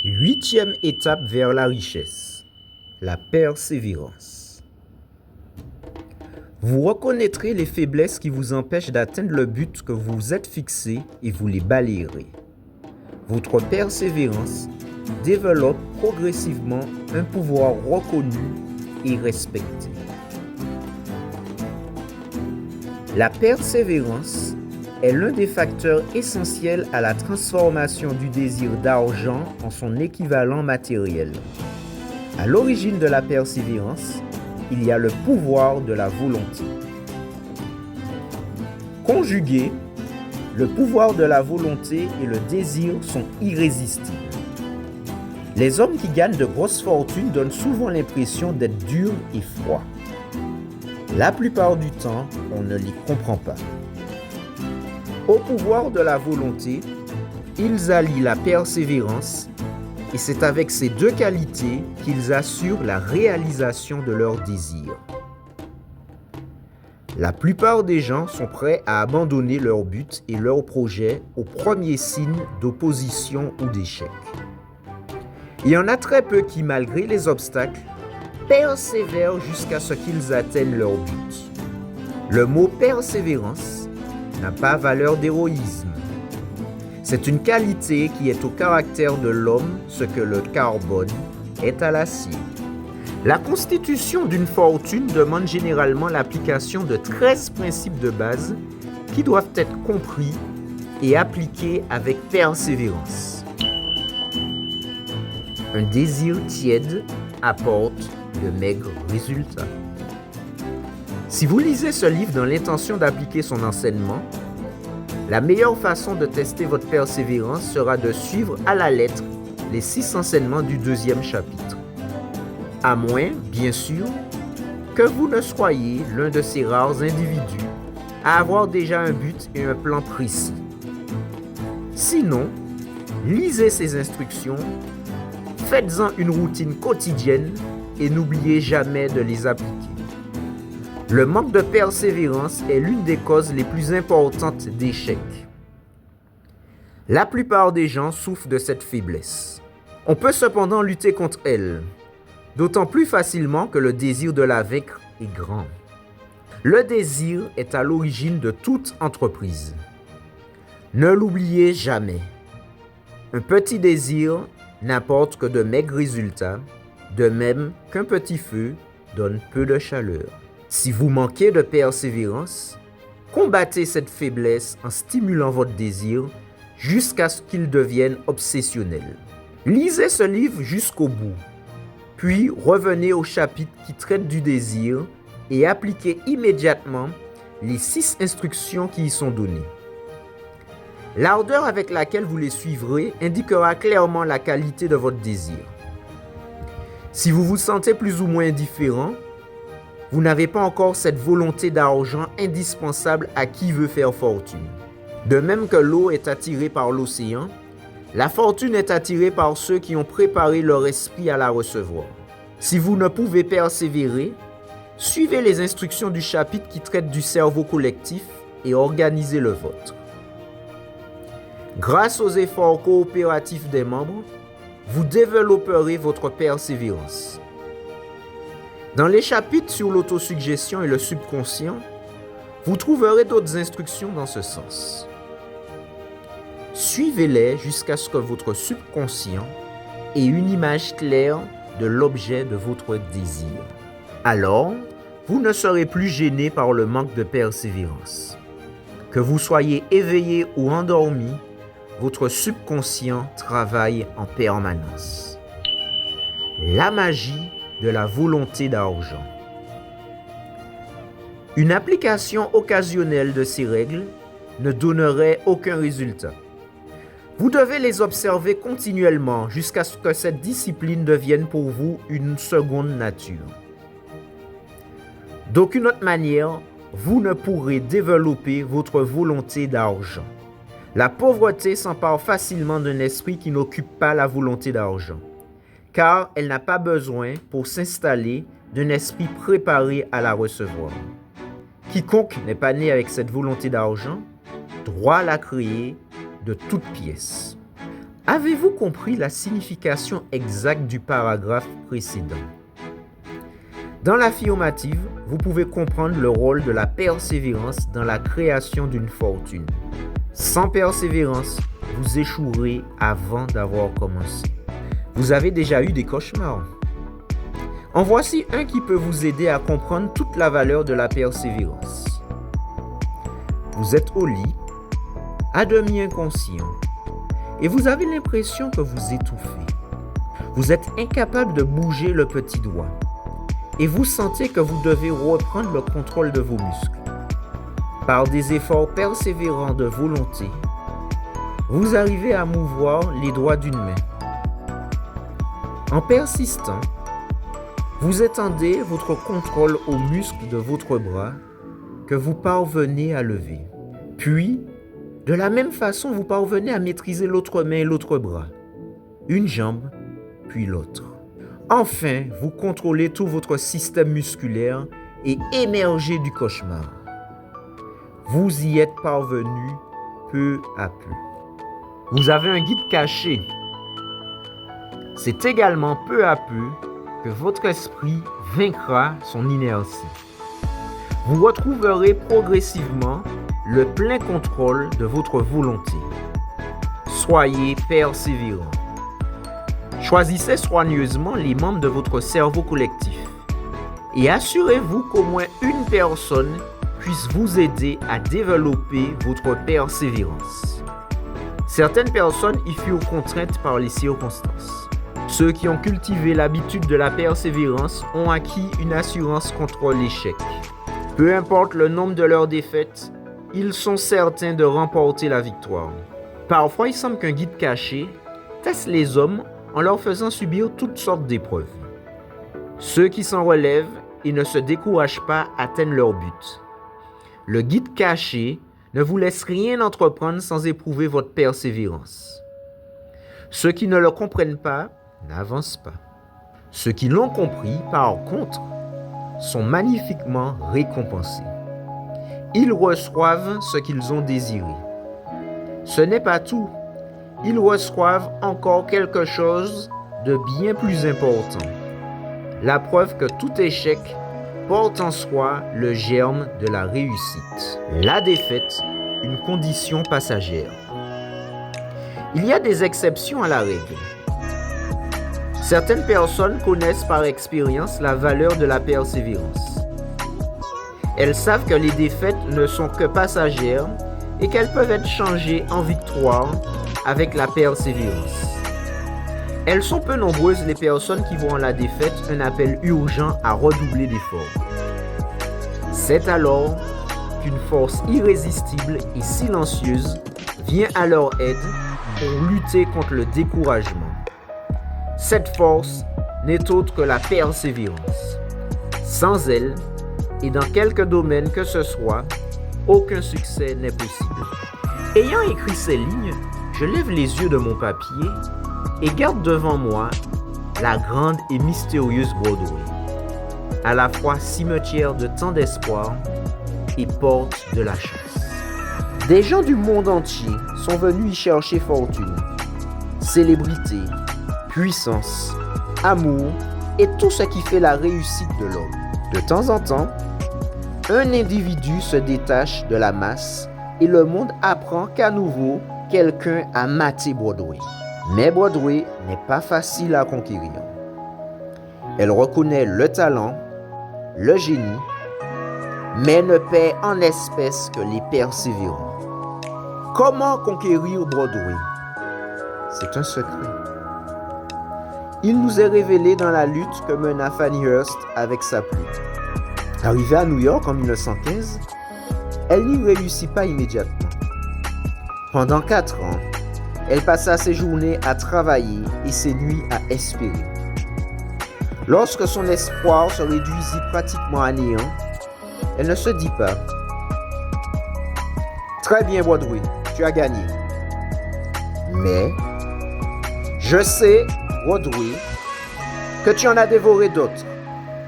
Huitième étape vers la richesse, la persévérance. Vous reconnaîtrez les faiblesses qui vous empêchent d'atteindre le but que vous vous êtes fixé et vous les balayerez. Votre persévérance développe progressivement un pouvoir reconnu et respecté. La persévérance est l'un des facteurs essentiels à la transformation du désir d'argent en son équivalent matériel. À l'origine de la persévérance, il y a le pouvoir de la volonté. Conjugués, le pouvoir de la volonté et le désir sont irrésistibles. Les hommes qui gagnent de grosses fortunes donnent souvent l'impression d'être durs et froids. La plupart du temps, on ne les comprend pas. Au pouvoir de la volonté, ils allient la persévérance et c'est avec ces deux qualités qu'ils assurent la réalisation de leurs désirs. La plupart des gens sont prêts à abandonner leur but et leur projet au premier signe d'opposition ou d'échec. Il y en a très peu qui, malgré les obstacles, persévèrent jusqu'à ce qu'ils atteignent leur but. Le mot persévérance n'a pas valeur d'héroïsme. C'est une qualité qui est au caractère de l'homme ce que le carbone est à l'acier. La constitution d'une fortune demande généralement l'application de 13 principes de base qui doivent être compris et appliqués avec persévérance. Un désir tiède apporte de maigres résultats. Si vous lisez ce livre dans l'intention d'appliquer son enseignement, la meilleure façon de tester votre persévérance sera de suivre à la lettre les 6 enseignements du 2e chapitre. À moins, bien sûr, que vous ne soyez l'un de ces rares individus à avoir déjà un but et un plan précis. Sinon, lisez ces instructions, faites-en une routine quotidienne et n'oubliez jamais de les appliquer. Le manque de persévérance est l'une des causes les plus importantes d'échec. La plupart des gens souffrent de cette faiblesse. On peut cependant lutter contre elle, d'autant plus facilement que le désir de la vaincre est grand. Le désir est à l'origine de toute entreprise. Ne l'oubliez jamais. Un petit désir n'apporte que de maigres résultats, de même qu'un petit feu donne peu de chaleur. Si vous manquez de persévérance, combattez cette faiblesse en stimulant votre désir jusqu'à ce qu'il devienne obsessionnel. Lisez ce livre jusqu'au bout, puis revenez au chapitre qui traite du désir et appliquez immédiatement les 6 instructions qui y sont données. L'ardeur avec laquelle vous les suivrez indiquera clairement la qualité de votre désir. Si vous vous sentez plus ou moins indifférent, vous n'avez pas encore cette volonté d'argent indispensable à qui veut faire fortune. De même que l'eau est attirée par l'océan, la fortune est attirée par ceux qui ont préparé leur esprit à la recevoir. Si vous ne pouvez persévérer, suivez les instructions du chapitre qui traite du cerveau collectif et organisez le vôtre. Grâce aux efforts coopératifs des membres, vous développerez votre persévérance. Dans les chapitres sur l'autosuggestion et le subconscient, vous trouverez d'autres instructions dans ce sens. Suivez-les jusqu'à ce que votre subconscient ait une image claire de l'objet de votre désir. Alors, vous ne serez plus gêné par le manque de persévérance. Que vous soyez éveillé ou endormi, votre subconscient travaille en permanence. La magie de la volonté d'argent. Une application occasionnelle de ces règles ne donnerait aucun résultat. Vous devez les observer continuellement jusqu'à ce que cette discipline devienne pour vous une seconde nature. D'aucune autre manière, vous ne pourrez développer votre volonté d'argent. La pauvreté s'empare facilement d'un esprit qui n'occupe pas la volonté d'argent, car elle n'a pas besoin, pour s'installer, d'un esprit préparé à la recevoir. Quiconque n'est pas né avec cette volonté d'argent doit la créer de toutes pièces. Avez-vous compris la signification exacte du paragraphe précédent? Dans l'affirmative, vous pouvez comprendre le rôle de la persévérance dans la création d'une fortune. Sans persévérance, vous échouerez avant d'avoir commencé. Vous avez déjà eu des cauchemars? En voici un qui peut vous aider à comprendre toute la valeur de la persévérance. Vous êtes au lit, à demi inconscient, et vous avez l'impression que vous étouffez. Vous êtes incapable de bouger le petit doigt, et vous sentez que vous devez reprendre le contrôle de vos muscles. Par des efforts persévérants de volonté, vous arrivez à mouvoir les doigts d'une main. En persistant, vous étendez votre contrôle aux muscles de votre bras que vous parvenez à lever. Puis, de la même façon, vous parvenez à maîtriser l'autre main et l'autre bras, une jambe, puis l'autre. Enfin, vous contrôlez tout votre système musculaire et émergez du cauchemar. Vous y êtes parvenu peu à peu. Vous avez un guide caché. C'est également peu à peu que votre esprit vaincra son inertie. Vous retrouverez progressivement le plein contrôle de votre volonté. Soyez persévérant. Choisissez soigneusement les membres de votre cerveau collectif et assurez-vous qu'au moins une personne puisse vous aider à développer votre persévérance. Certaines personnes y furent contraintes par les circonstances. Ceux qui ont cultivé l'habitude de la persévérance ont acquis une assurance contre l'échec. Peu importe le nombre de leurs défaites, ils sont certains de remporter la victoire. Parfois, il semble qu'un guide caché teste les hommes en leur faisant subir toutes sortes d'épreuves. Ceux qui s'en relèvent et ne se découragent pas atteignent leur but. Le guide caché ne vous laisse rien entreprendre sans éprouver votre persévérance. Ceux qui ne le comprennent pas n'avancent pas. Ceux qui l'ont compris, par contre, sont magnifiquement récompensés. Ils reçoivent ce qu'ils ont désiré. Ce n'est pas tout. Ils reçoivent encore quelque chose de bien plus important. La preuve que tout échec porte en soi le germe de la réussite. La défaite, une condition passagère. Il y a des exceptions à la règle. Certaines personnes connaissent par expérience la valeur de la persévérance. Elles savent que les défaites ne sont que passagères et qu'elles peuvent être changées en victoire avec la persévérance. Elles sont peu nombreuses les personnes qui voient en la défaite un appel urgent à redoubler d'efforts. C'est alors qu'une force irrésistible et silencieuse vient à leur aide pour lutter contre le découragement. Cette force n'est autre que la persévérance. Sans elle, et dans quelque domaine que ce soit, aucun succès n'est possible. Ayant écrit ces lignes, je lève les yeux de mon papier et garde devant moi la grande et mystérieuse Broadway, à la fois cimetière de tant d'espoir et porte de la chance. Des gens du monde entier sont venus y chercher fortune, célébrité, puissance, amour et tout ce qui fait la réussite de l'homme. De temps en temps, un individu se détache de la masse et le monde apprend qu'à nouveau, quelqu'un a maté Broadway. Mais Broadway n'est pas facile à conquérir. Elle reconnaît le talent, le génie, mais ne paie en espèces que les persévérants. Comment conquérir Broadway? C'est un secret. Il nous est révélé dans la lutte que mena Fanny Hurst avec sa plume. Arrivée à New York en 1915, elle n'y réussit pas immédiatement. Pendant 4 ans, elle passa ses journées à travailler et ses nuits à espérer. Lorsque son espoir se réduisit pratiquement à néant, elle ne se dit pas « Très bien Broadway, tu as gagné. » Mais « Je sais, Broadway, que tu en as dévoré d'autres.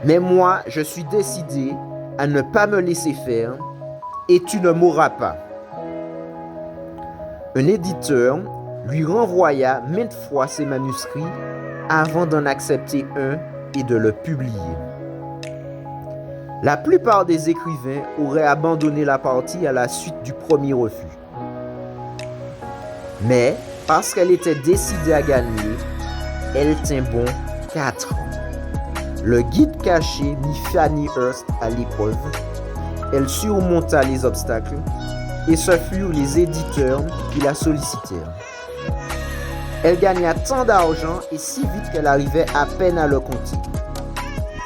Mais moi, je suis décidé à ne pas me laisser faire et tu ne mourras pas. » Un éditeur lui renvoya maintes fois ses manuscrits avant d'en accepter un et de le publier. La plupart des écrivains auraient abandonné la partie à la suite du premier refus. Mais, parce qu'elle était décidée à gagner, elle tint bon 4 ans. Le guide caché mit Fanny Hurst à l'épreuve. Elle surmonta les obstacles et ce furent les éditeurs qui la sollicitèrent. Elle gagna tant d'argent et si vite qu'elle arrivait à peine à le compter.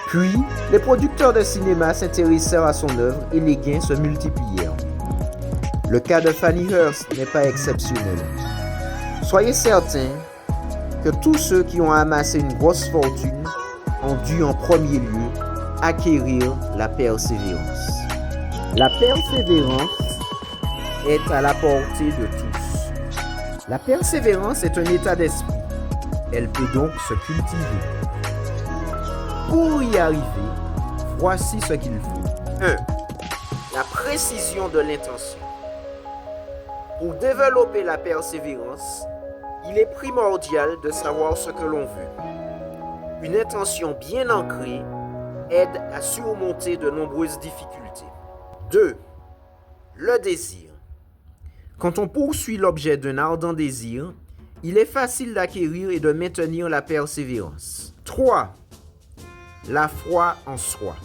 Puis, les producteurs de cinéma s'intéressèrent à son œuvre et les gains se multiplièrent. Le cas de Fanny Hurst n'est pas exceptionnel. Soyez certains que tous ceux qui ont amassé une grosse fortune ont dû en premier lieu acquérir la persévérance. La persévérance est à la portée de tous. La persévérance est un état d'esprit. Elle peut donc se cultiver. Pour y arriver, voici ce qu'il faut. 1. La précision de l'intention. Pour développer la persévérance, il est primordial de savoir ce que l'on veut. Une intention bien ancrée aide à surmonter de nombreuses difficultés. 2. Le désir. Quand on poursuit l'objet d'un ardent désir, il est facile d'acquérir et de maintenir la persévérance. 3. La foi en soi.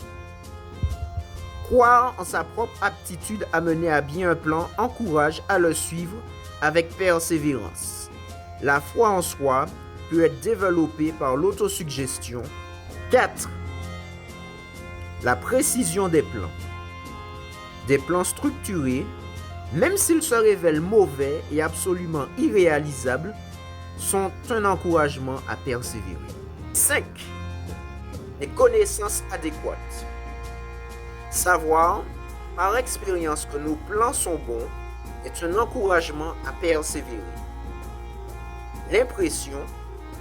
Croire en sa propre aptitude à mener à bien un plan encourage à le suivre avec persévérance. La foi en soi peut être développée par l'autosuggestion. 4. La précision des plans. Des plans structurés, même s'ils se révèlent mauvais et absolument irréalisables, sont un encouragement à persévérer. 5. Les connaissances adéquates. Savoir, par expérience, que nos plans sont bons est un encouragement à persévérer. L'impression,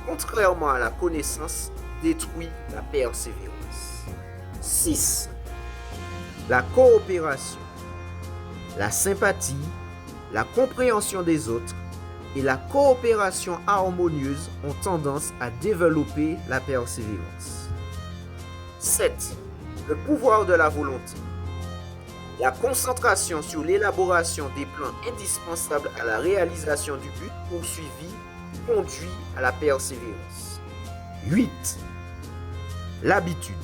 contrairement à la connaissance, détruit la persévérance. 6. La coopération. La sympathie, la compréhension des autres et la coopération harmonieuse ont tendance à développer la persévérance. 7. Le pouvoir de la volonté. La concentration sur l'élaboration des plans indispensables à la réalisation du but poursuivi conduit à la persévérance. 8. L'habitude.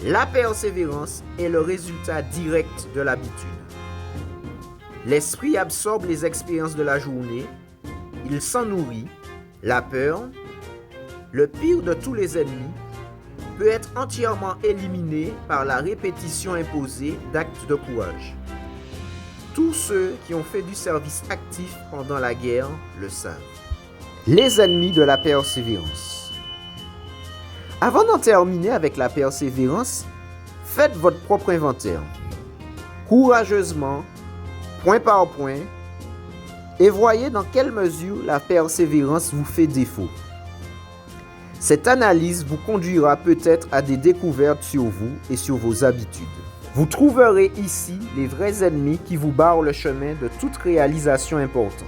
La persévérance est le résultat direct de l'habitude. L'esprit absorbe les expériences de la journée, il s'en nourrit, la peur, le pire de tous les ennemis, peut être entièrement éliminé par la répétition imposée d'actes de courage. Tous ceux qui ont fait du service actif pendant la guerre le savent. Les ennemis de la persévérance. Avant d'en terminer avec la persévérance, faites votre propre inventaire. Courageusement, point par point, et voyez dans quelle mesure la persévérance vous fait défaut. Cette analyse vous conduira peut-être à des découvertes sur vous et sur vos habitudes. Vous trouverez ici les vrais ennemis qui vous barrent le chemin de toute réalisation importante.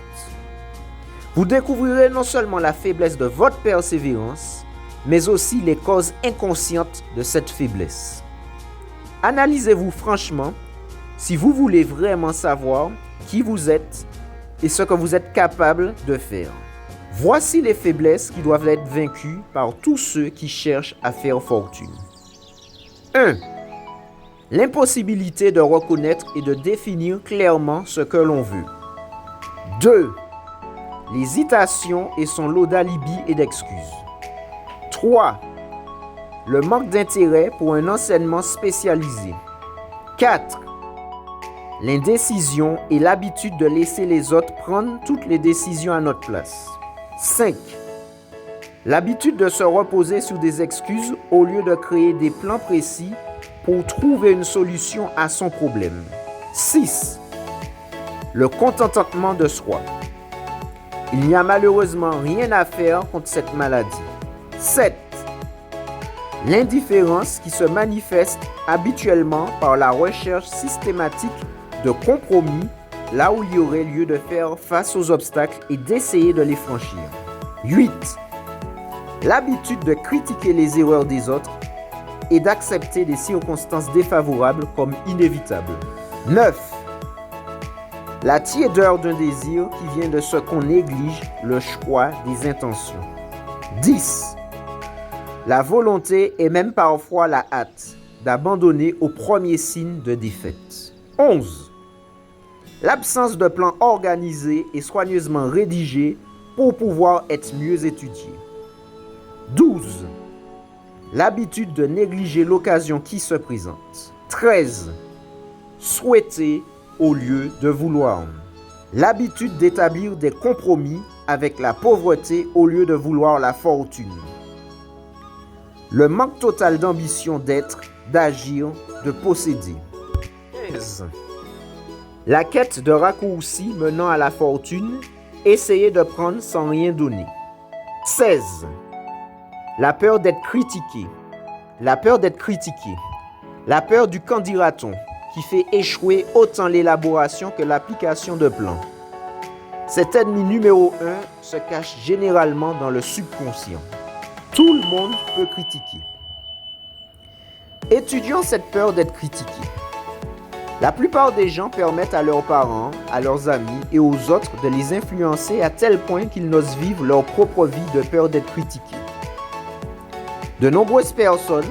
Vous découvrirez non seulement la faiblesse de votre persévérance, mais aussi les causes inconscientes de cette faiblesse. Analysez-vous franchement si vous voulez vraiment savoir qui vous êtes et ce que vous êtes capable de faire. Voici les faiblesses qui doivent être vaincues par tous ceux qui cherchent à faire fortune. 1. L'impossibilité de reconnaître et de définir clairement ce que l'on veut. 2. L'hésitation et son lot d'alibis et d'excuses. 3. Le manque d'intérêt pour un enseignement spécialisé. 4. L'indécision et l'habitude de laisser les autres prendre toutes les décisions à notre place. 5. L'habitude de se reposer sur des excuses au lieu de créer des plans précis pour trouver une solution à son problème. 6. Le contentement de soi. Il n'y a malheureusement rien à faire contre cette maladie. 7. L'indifférence qui se manifeste habituellement par la recherche systématique de compromis là où il y aurait lieu de faire face aux obstacles et d'essayer de les franchir. 8. L'habitude de critiquer les erreurs des autres et d'accepter des circonstances défavorables comme inévitables. 9. La tiédeur d'un désir qui vient de ce qu'on néglige le choix des intentions. 10. La volonté et même parfois la hâte d'abandonner au premier signe de défaite. 11. L'absence de plan organisé et soigneusement rédigé pour pouvoir être mieux étudié. 12. L'habitude de négliger l'occasion qui se présente. 13. Souhaiter au lieu de vouloir. L'habitude d'établir des compromis avec la pauvreté au lieu de vouloir la fortune. Le manque total d'ambition d'être, d'agir, de posséder. 15. La quête de raccourcis menant à la fortune, essayer de prendre sans rien donner. 16. La peur d'être critiqué. La peur d'être critiqué. La peur du qu'en dira-t-on, qui fait échouer autant l'élaboration que l'application de plans. Cet ennemi numéro 1 se cache généralement dans le subconscient. Tout le monde peut critiquer. Étudions cette peur d'être critiqué. La plupart des gens permettent à leurs parents, à leurs amis et aux autres de les influencer à tel point qu'ils n'osent vivre leur propre vie de peur d'être critiqués. De nombreuses personnes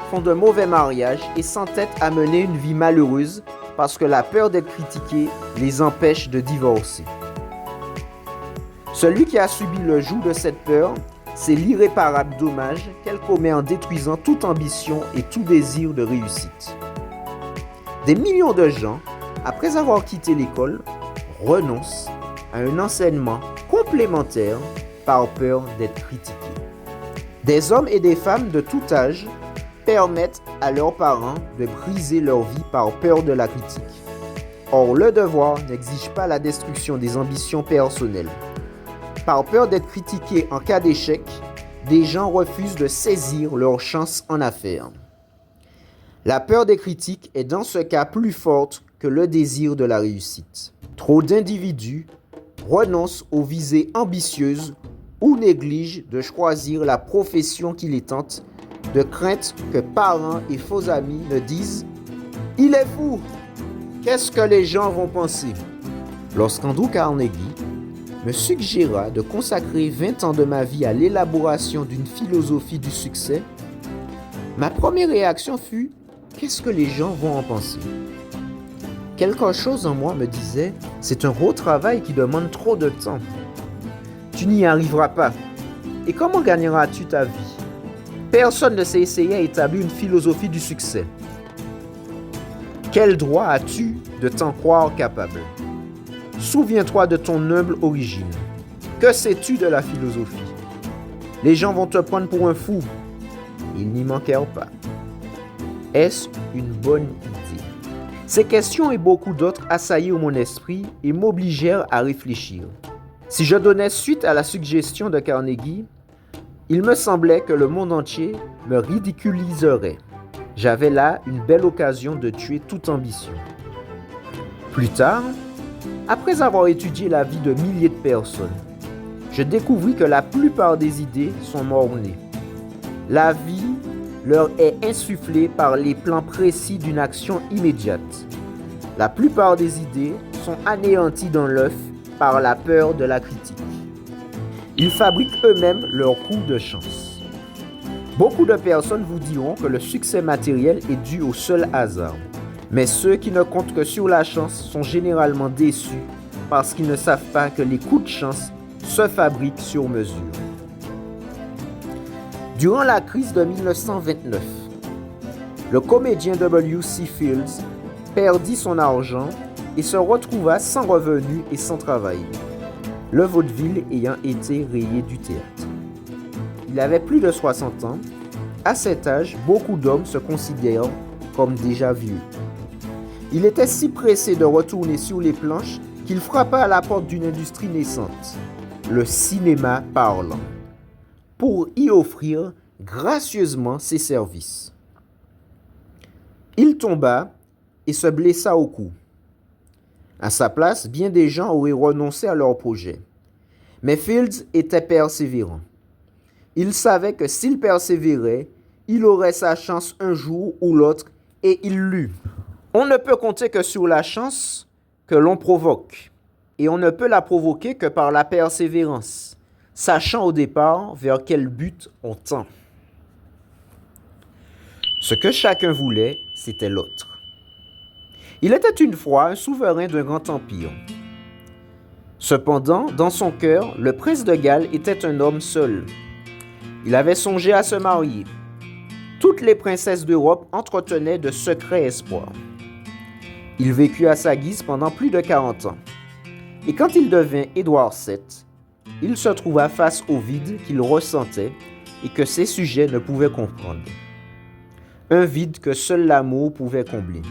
font de mauvais mariages et s'entêtent à mener une vie malheureuse parce que la peur d'être critiqué les empêche de divorcer. Celui qui a subi le joug de cette peur, c'est l'irréparable dommage qu'elle commet en détruisant toute ambition et tout désir de réussite. Des millions de gens, après avoir quitté l'école, renoncent à un enseignement complémentaire par peur d'être critiqués. Des hommes et des femmes de tout âge permettent à leurs parents de briser leur vie par peur de la critique. Or, le devoir n'exige pas la destruction des ambitions personnelles. Par peur d'être critiqués en cas d'échec, des gens refusent de saisir leur chance en affaires. La peur des critiques est dans ce cas plus forte que le désir de la réussite. Trop d'individus renoncent aux visées ambitieuses ou négligent de choisir la profession qui les tente, de crainte que parents et faux amis ne disent « Il est fou! Qu'est-ce que les gens vont penser ?» Lorsqu'Andrew Carnegie me suggéra de consacrer 20 ans de ma vie à l'élaboration d'une philosophie du succès, ma première réaction fut « Qu'est-ce que les gens vont en penser ?» Quelque chose en moi me disait « C'est un gros travail qui demande trop de temps. Tu n'y arriveras pas. Et comment gagneras-tu ta vie? Personne ne s'est essayé à établir une philosophie du succès. Quel droit as-tu de t'en croire capable? Souviens-toi de ton humble origine. Que sais-tu de la philosophie? Les gens vont te prendre pour un fou. Ils n'y manquèrent pas. Est-ce une bonne idée? Ces questions et beaucoup d'autres assaillirent mon esprit et m'obligèrent à réfléchir. Si je donnais suite à la suggestion de Carnegie, il me semblait que le monde entier me ridiculiserait. J'avais là une belle occasion de tuer toute ambition. Plus tard, après avoir étudié la vie de milliers de personnes, je découvris que la plupart des idées sont mort-nées. La vie leur est insufflée par les plans précis d'une action immédiate. La plupart des idées sont anéanties dans l'œuf par la peur de la critique. Ils fabriquent eux-mêmes leur coup de chance. Beaucoup de personnes vous diront que le succès matériel est dû au seul hasard. Mais ceux qui ne comptent que sur la chance sont généralement déçus parce qu'ils ne savent pas que les coups de chance se fabriquent sur mesure. Durant la crise de 1929, le comédien W.C. Fields perdit son argent et se retrouva sans revenu et sans travail, le vaudeville ayant été rayé du théâtre. Il avait plus de 60 ans. À cet âge, beaucoup d'hommes se considèrent comme déjà vieux. Il était si pressé de retourner sur les planches qu'il frappa à la porte d'une industrie naissante, le cinéma parlant, pour y offrir gracieusement ses services. Il tomba et se blessa au cou. À sa place, bien des gens auraient renoncé à leur projet. Mais Fields était persévérant. Il savait que s'il persévérait, il aurait sa chance un jour ou l'autre, et il l'eut. On ne peut compter que sur la chance que l'on provoque, et on ne peut la provoquer que par la persévérance, sachant au départ vers quel but on tend. Ce que chacun voulait, c'était l'autre. Il était une fois un souverain d'un grand empire. Cependant, dans son cœur, le prince de Galles était un homme seul. Il avait songé à se marier. Toutes les princesses d'Europe entretenaient de secrets espoirs. Il vécut à sa guise pendant plus de 40 ans. Et quand il devint Édouard VII, il se trouva face au vide qu'il ressentait et que ses sujets ne pouvaient comprendre. Un vide que seul l'amour pouvait combler.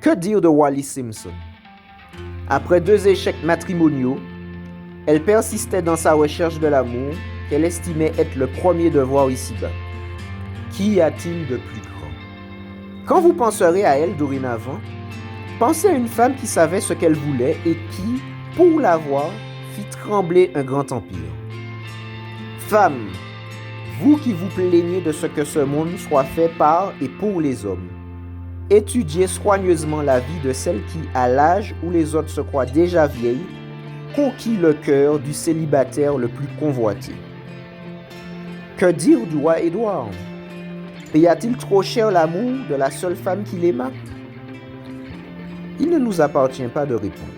Que dire de Wallis Simpson? Après 2 échecs matrimoniaux, elle persistait dans sa recherche de l'amour qu'elle estimait être le premier devoir ici-bas. Qu'y a-t-il de plus grand? Quand vous penserez à elle dorénavant, pensez à une femme qui savait ce qu'elle voulait et qui, pour l'avoir, fit trembler un grand empire. Femme, vous qui vous plaignez de ce que ce monde soit fait par et pour les hommes, étudiez soigneusement la vie de celle qui, à l'âge où les autres se croient déjà vieilles, conquit le cœur du célibataire le plus convoité. Que dire du roi Édouard? Paya-t-il trop cher l'amour de la seule femme qu'il aima? Il ne nous appartient pas de répondre.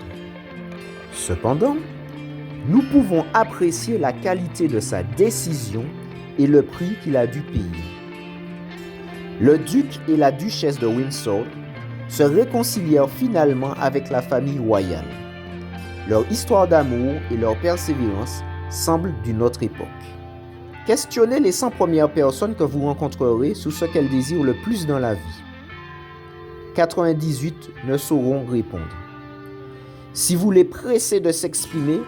Cependant, nous pouvons apprécier la qualité de sa décision et le prix qu'il a dû payer. Le duc et la duchesse de Windsor se réconcilièrent finalement avec la famille royale. Leur histoire d'amour et leur persévérance semblent d'une autre époque. Questionnez les 100 premières personnes que vous rencontrerez sur ce qu'elles désirent le plus dans la vie. 98 ne sauront répondre. Si vous les pressez de s'exprimer,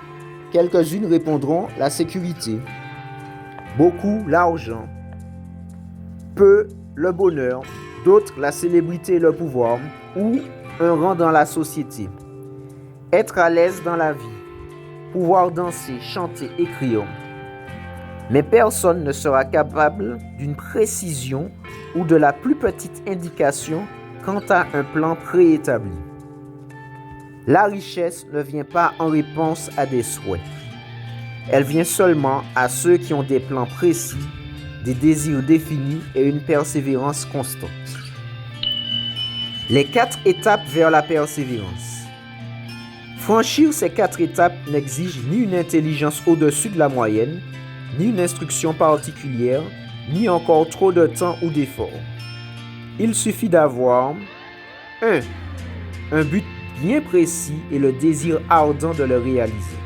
quelques-unes répondront la sécurité, beaucoup l'argent, peu le bonheur, d'autres la célébrité et le pouvoir, ou un rang dans la société. Être à l'aise dans la vie, pouvoir danser, chanter, écrire. Mais personne ne sera capable d'une précision ou de la plus petite indication quant à un plan préétabli. La richesse ne vient pas en réponse à des souhaits. Elle vient seulement à ceux qui ont des plans précis, des désirs définis et une persévérance constante. Les 4 étapes vers la persévérance. Franchir ces 4 étapes n'exige ni une intelligence au-dessus de la moyenne, ni une instruction particulière, ni encore trop de temps ou d'effort. Il suffit d'avoir 1. Un but bien précis et le désir ardent de le réaliser.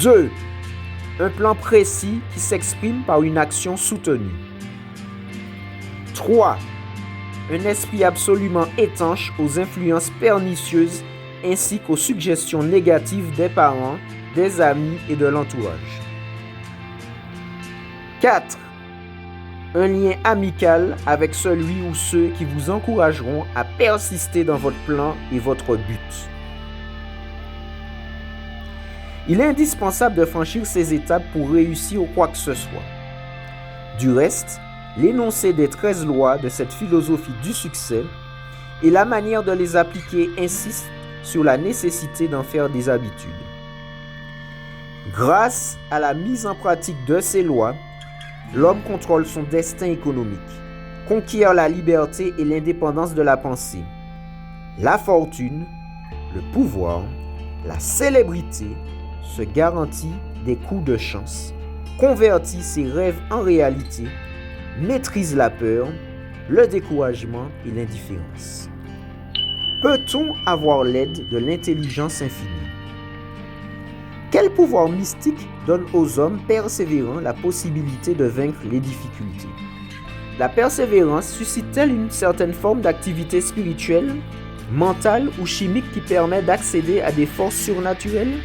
2. Un plan précis qui s'exprime par une action soutenue. 3. Un esprit absolument étanche aux influences pernicieuses ainsi qu'aux suggestions négatives des parents, des amis et de l'entourage. 4. Un lien amical avec celui ou ceux qui vous encourageront à persister dans votre plan et votre but. Il est indispensable de franchir ces étapes pour réussir quoi que ce soit. Du reste, l'énoncé des 13 lois de cette philosophie du succès et la manière de les appliquer insistent sur la nécessité d'en faire des habitudes. Grâce à la mise en pratique de ces lois, l'homme contrôle son destin économique, conquiert la liberté et l'indépendance de la pensée, la fortune, le pouvoir, la célébrité, se garantit des coups de chance, convertit ses rêves en réalité, maîtrise la peur, le découragement et l'indifférence. Peut-on avoir l'aide de l'intelligence infinie? Quel pouvoir mystique donne aux hommes persévérants la possibilité de vaincre les difficultés? La persévérance suscite-t-elle une certaine forme d'activité spirituelle, mentale ou chimique qui permet d'accéder à des forces surnaturelles?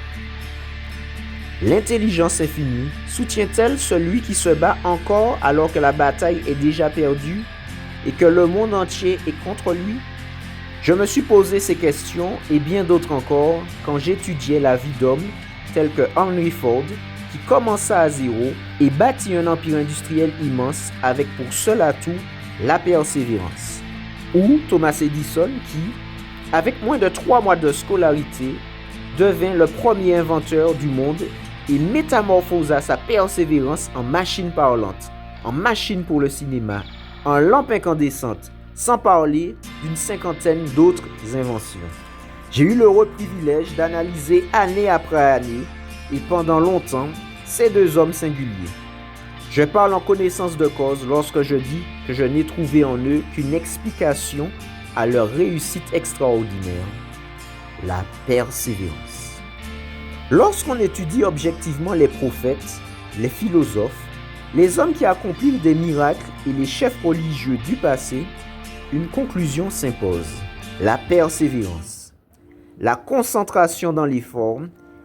L'intelligence infinie soutient-elle celui qui se bat encore alors que la bataille est déjà perdue et que le monde entier est contre lui? Je me suis posé ces questions et bien d'autres encore quand j'étudiais la vie d'hommes tels que Henry Ford, qui commença à zéro et bâtit un empire industriel immense avec pour seul atout la persévérance. Ou Thomas Edison qui, avec moins de 3 mois de scolarité, devint le premier inventeur du monde et métamorphosa sa persévérance en machine parlante, en machine pour le cinéma, en lampe incandescente, sans parler d'une cinquantaine d'autres inventions. J'ai eu l'heureux privilège d'analyser année après année et pendant longtemps ces deux hommes singuliers. Je parle en connaissance de cause lorsque je dis que je n'ai trouvé en eux qu'une explication à leur réussite extraordinaire, la persévérance. Lorsqu'on étudie objectivement les prophètes, les philosophes, les hommes qui accomplirent des miracles et les chefs religieux du passé, une conclusion s'impose, la persévérance, la concentration dans l'effort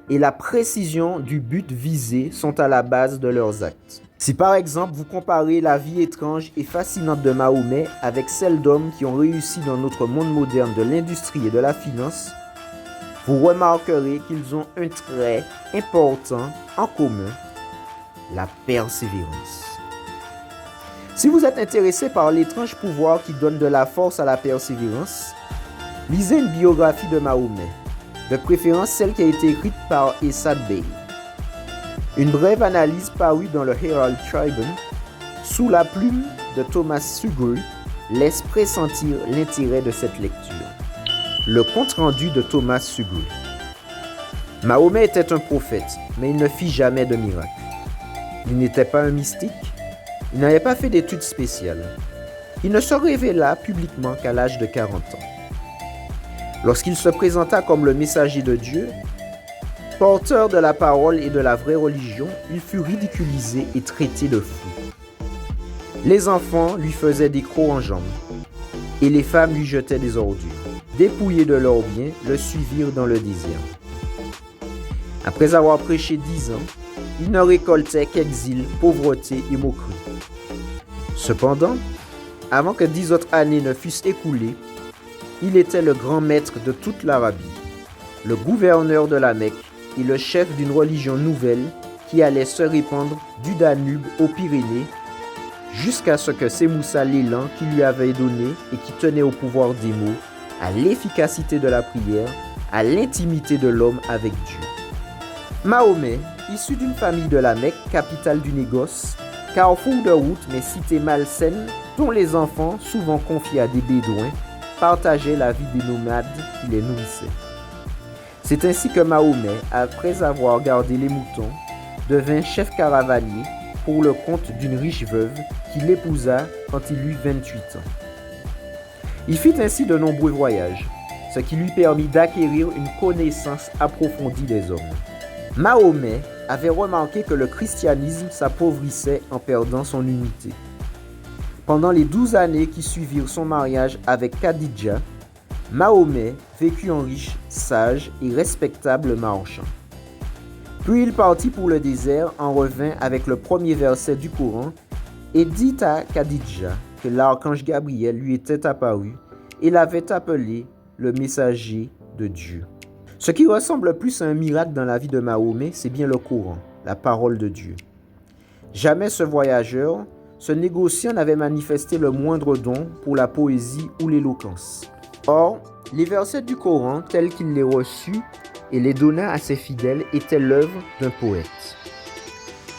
et la précision du but visé sont à la base de leurs actes. Si par exemple vous comparez la vie étrange et fascinante de Mahomet avec celle d'hommes qui ont réussi dans notre monde moderne de l'industrie et de la finance, vous remarquerez qu'ils ont un trait important en commun, la persévérance. Si vous êtes intéressé par l'étrange pouvoir qui donne de la force à la persévérance, lisez une biographie de Mahomet, de préférence celle qui a été écrite par Essad Bey. Une brève analyse parue dans le Herald Tribune, sous la plume de Thomas Sugrue, laisse pressentir l'intérêt de cette lecture. Le compte-rendu de Thomas Sugrue. Mahomet était un prophète, mais il ne fit jamais de miracle. Il n'était pas un mystique. Il n'avait pas fait d'études spéciales. Il ne se révéla publiquement qu'à l'âge de 40 ans. Lorsqu'il se présenta comme le messager de Dieu, porteur de la parole et de la vraie religion, il fut ridiculisé et traité de fou. Les enfants lui faisaient des crocs en jambes et les femmes lui jetaient des ordures. Dépouillés de leurs biens, le suivirent dans le désert. Après avoir prêché 10 ans, il ne récoltait qu'exil, pauvreté et moquerie. Cependant, avant que 10 autres années ne fussent écoulées, il était le grand maître de toute l'Arabie, le gouverneur de la Mecque et le chef d'une religion nouvelle qui allait se répandre du Danube aux Pyrénées jusqu'à ce que s'émoussa l'élan qu'il lui avait donné et qui tenait au pouvoir des mots, à l'efficacité de la prière, à l'intimité de l'homme avec Dieu. Mahomet, issu d'une famille de la Mecque, capitale du négoce, carrefour de route mais cité malsaine, dont les enfants, souvent confiés à des bédouins, partageaient la vie des nomades qui les nourrissaient. C'est ainsi que Mahomet, après avoir gardé les moutons, devint chef caravanier pour le compte d'une riche veuve qui l'épousa quand il eut 28 ans. Il fit ainsi de nombreux voyages, ce qui lui permit d'acquérir une connaissance approfondie des hommes. Mahomet avait remarqué que le christianisme s'appauvrissait en perdant son unité. Pendant les 12 années qui suivirent son mariage avec Khadija, Mahomet vécut en riche, sage et respectable marchand. Puis il partit pour le désert, en revint avec le premier verset du Coran et dit à Khadija que l'archange Gabriel lui était apparu et l'avait appelé le messager de Dieu. Ce qui ressemble plus à un miracle dans la vie de Mahomet, c'est bien le Coran, la parole de Dieu. Jamais ce voyageur, ce négociant n'avait manifesté le moindre don pour la poésie ou l'éloquence. Or, les versets du Coran, tels qu'il les reçut et les donna à ses fidèles, étaient l'œuvre d'un poète.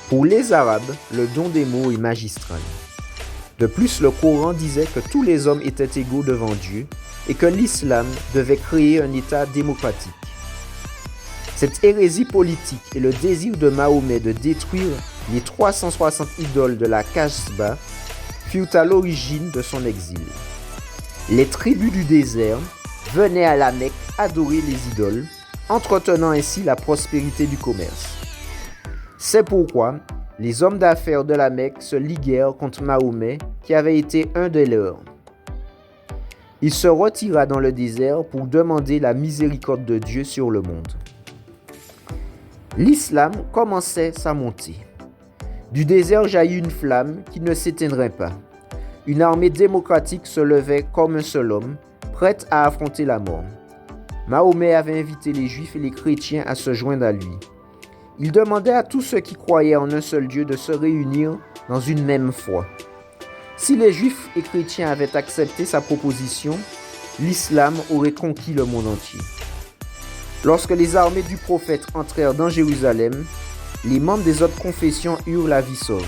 Pour les Arabes, le don des mots est magistral. De plus, le Coran disait que tous les hommes étaient égaux devant Dieu et que l'islam devait créer un État démocratique. Cette hérésie politique et le désir de Mahomet de détruire les 360 idoles de la Kasbah furent à l'origine de son exil. Les tribus du désert venaient à la Mecque adorer les idoles, entretenant ainsi la prospérité du commerce. C'est pourquoi les hommes d'affaires de la Mecque se liguèrent contre Mahomet, qui avait été un des leurs. Il se retira dans le désert pour demander la miséricorde de Dieu sur le monde. L'islam commençait sa montée. Du désert jaillit une flamme qui ne s'éteindrait pas. Une armée démocratique se levait comme un seul homme, prête à affronter la mort. Mahomet avait invité les Juifs et les chrétiens à se joindre à lui. Il demandait à tous ceux qui croyaient en un seul Dieu de se réunir dans une même foi. Si les Juifs et chrétiens avaient accepté sa proposition, l'islam aurait conquis le monde entier. Lorsque les armées du prophète entrèrent dans Jérusalem, les membres des autres confessions eurent la vie sauve.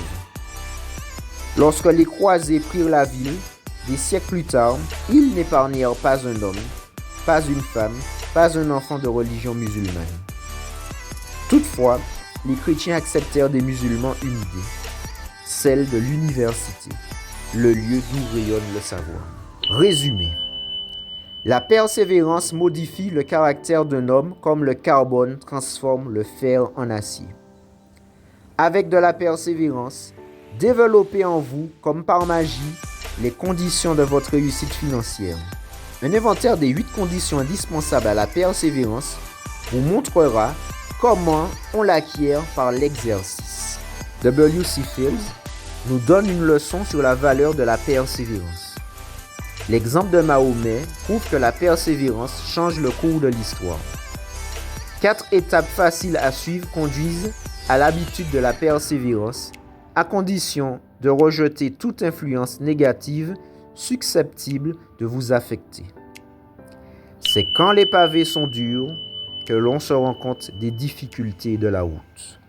Lorsque les croisés prirent la ville, des siècles plus tard, ils n'épargnèrent pas un homme, pas une femme, pas un enfant de religion musulmane. Toutefois, les chrétiens acceptèrent des musulmans une idée, celle de l'université, le lieu d'où rayonne le savoir. Résumé. La persévérance modifie le caractère d'un homme comme le carbone transforme le fer en acier. Avec de la persévérance, développez en vous, comme par magie, les conditions de votre réussite financière. Un inventaire des 8 conditions indispensables à la persévérance vous montrera comment on l'acquiert par l'exercice. W.C. Fields nous donne une leçon sur la valeur de la persévérance. L'exemple de Mahomet prouve que la persévérance change le cours de l'histoire. 4 étapes faciles à suivre conduisent à l'habitude de la persévérance, à condition de rejeter toute influence négative susceptible de vous affecter. C'est quand les pavés sont durs que l'on se rend compte des difficultés de la route.